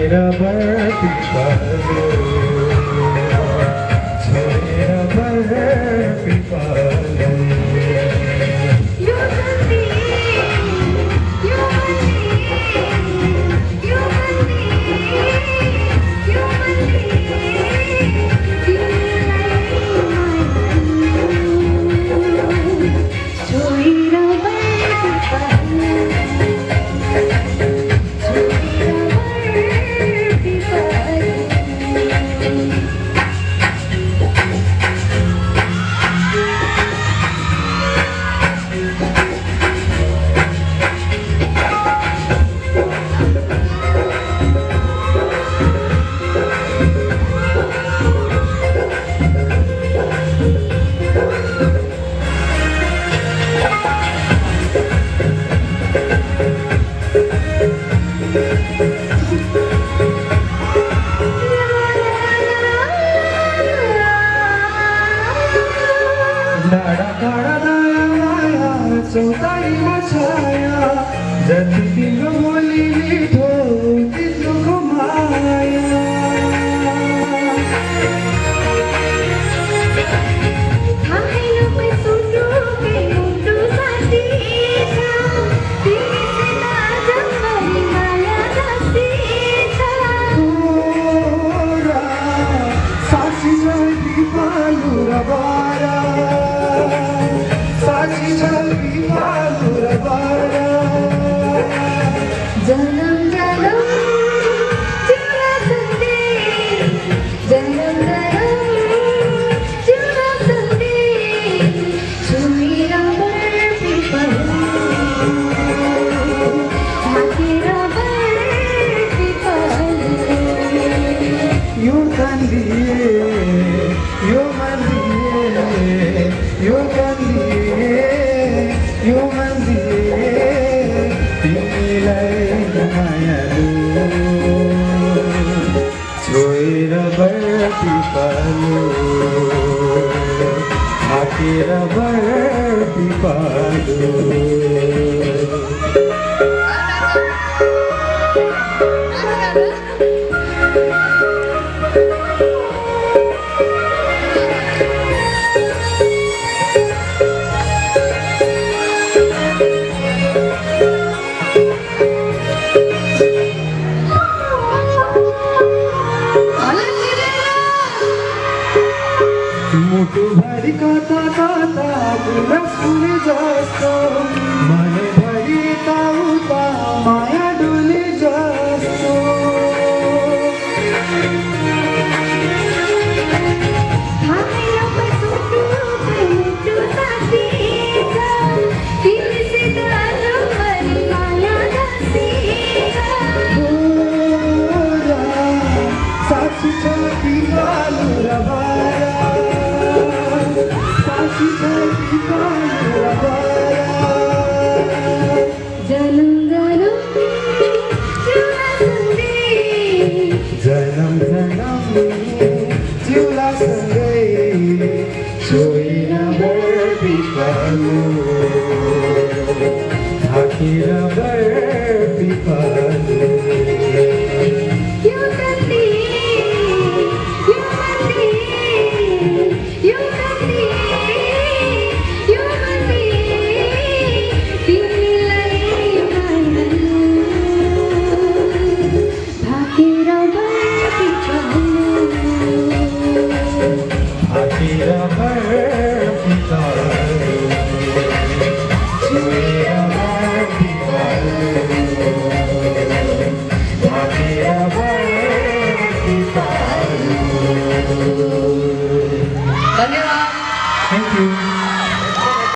Rubber people छोड़े rubber people डाड़ा डाड़ा दाया चौतारी मचाया जति तिम्रो बोली मिठो तिम्रो माया जन्म जन्म जुड़ा संदे जन्म जन्म जुड़ा संदे छुई रबर पीपल झांकी rubber people You can be, you can be, you can be, you can be. तिमीलाई मायालु छोएर बर पिपालु थाकेर बर पिपालु मुटु भरि कता कता कुरा सुने जस्तो मन भरि ताउता माया डुले जस्तो साक्षी छ पिपालु रबाया जन्म जन्म जुड़ा संदे जन्म जन्म जिउला सँगै छोएर बर पिपालु थाकेर बर